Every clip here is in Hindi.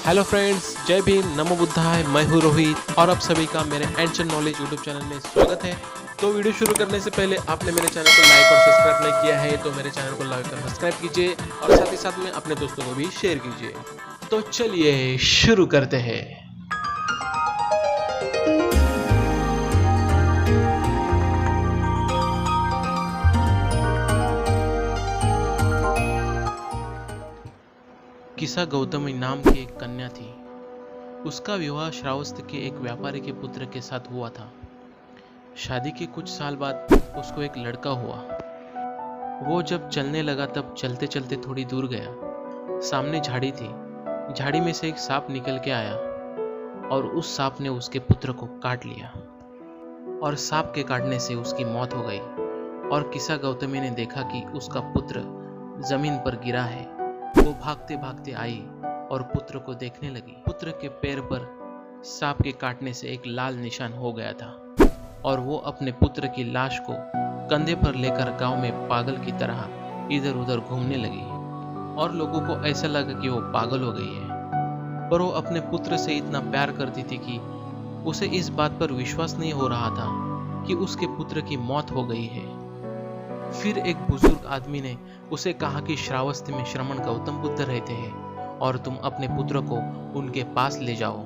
हेलो फ्रेंड्स, जय भीम, नमो बुद्धाय। मैं हूँ रोहित और आप सभी का मेरे एंशिएंट नॉलेज यूट्यूब चैनल में स्वागत है। तो वीडियो शुरू करने से पहले आपने मेरे चैनल को लाइक और सब्सक्राइब नहीं किया है तो मेरे चैनल को लाइक और सब्सक्राइब कीजिए और साथ ही साथ में अपने दोस्तों को भी शेयर कीजिए। तो चलिए शुरू करते हैं। किसा गौतमी नाम की एक कन्या थी। उसका विवाह श्रावस्ती के एक व्यापारी के पुत्र के साथ हुआ था। शादी के कुछ साल बाद उसको एक लड़का हुआ। वो जब चलने लगा तब चलते चलते थोड़ी दूर गया। सामने झाड़ी थी। झाड़ी में से एक सांप निकल के आया और उस सांप ने उसके पुत्र को काट लिया और सांप के काटने से उसकी मौत हो गई। और किसा गौतमी ने देखा कि उसका पुत्र जमीन पर गिरा है। वो भागते भागते आई और पुत्र को देखने लगी। पुत्र के पैर पर सांप के काटने से एक लाल निशान हो गया था और वो अपने पुत्र की लाश को कंधे पर लेकर गांव में पागल की तरह इधर उधर घूमने लगी और लोगों को ऐसा लगा कि वो पागल हो गई है। पर वो अपने पुत्र से इतना प्यार करती थी कि उसे इस बात पर विश्वास नहीं हो रहा था कि उसके पुत्र की मौत हो गई है। फिर एक बुजुर्ग आदमी ने उसे कहा कि श्रावस्ती में श्रमण गौतम बुद्ध रहते हैं और तुम अपने पुत्र को उनके पास ले जाओ।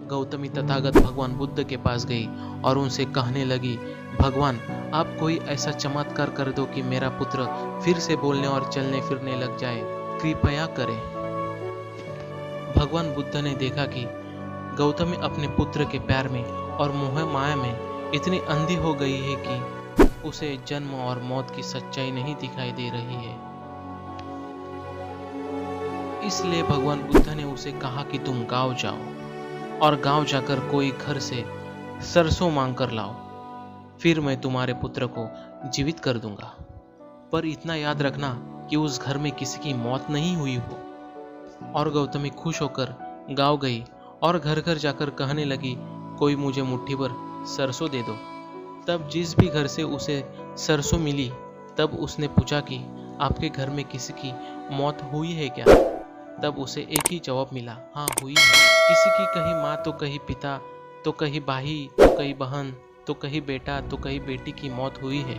गौतमी तथागत भगवान बुद्ध के पास गई और उनसे कहने लगी, भगवान, आप कोई ऐसा चमत्कार कर दो कि मेरा पुत्र फिर से बोलने और चलने फिरने लग जाए, कृपया करें। भगवान बुद्ध ने देखा कि गौतमी अपने पुत्र के प्यार में और मोह माया में इतनी अंधी हो गई है कि उसे जन्म और मौत की सच्चाई नहीं दिखाई दे रही है। इसलिए भगवान बुद्ध ने उसे कहा कि तुम गांव जाओ और गांव जाकर कोई घर से सरसों मांग कर लाओ, फिर मैं तुम्हारे पुत्र को जीवित कर दूंगा। पर इतना याद रखना कि उस घर में किसी की मौत नहीं हुई हो। और गौतमी खुश होकर गांव गई और घर घर जाकर कहने लगी, कोई मुझे मुट्ठी भर सरसों दे दो। तब जिस भी घर से उसे सरसों मिली तब उसने पूछा कि आपके घर में किसी की मौत हुई है क्या? तब उसे एक ही जवाब मिला, हाँ हुई है। किसी की कहीं माँ तो कहीं पिता तो कहीं भाई तो कहीं बहन तो कहीं बेटा तो कहीं बेटी की मौत हुई है।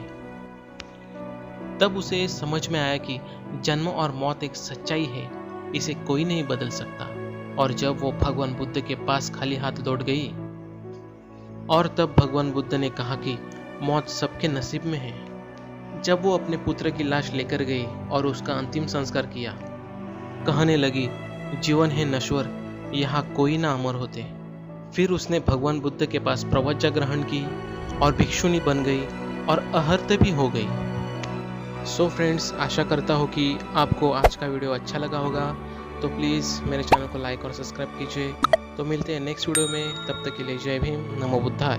तब उसे समझ में आया कि जन्म और मौत एक सच्चाई है, इसे कोई नहीं बदल सकता। और जब वो भगवान बुद्ध के पास खाली हाथ लौट गई और तब भगवान बुद्ध ने कहा कि मौत सबके नसीब में है। जब वो अपने पुत्र की लाश लेकर गई और उसका अंतिम संस्कार किया, कहने लगी, जीवन है नश्वर, यहाँ कोई ना अमर होते। फिर उसने भगवान बुद्ध के पास प्रवज्ञा ग्रहण की और भिक्षुणी बन गई और अहर्त भी हो गई। सो फ्रेंड्स, आशा करता हूँ कि आपको आज का वीडियो अच्छा लगा होगा। तो प्लीज़ मेरे चैनल को लाइक और सब्सक्राइब कीजिए। तो मिलते हैं नेक्स्ट वीडियो में, तब तक के लिए जय भीम, नमो बुद्धाय।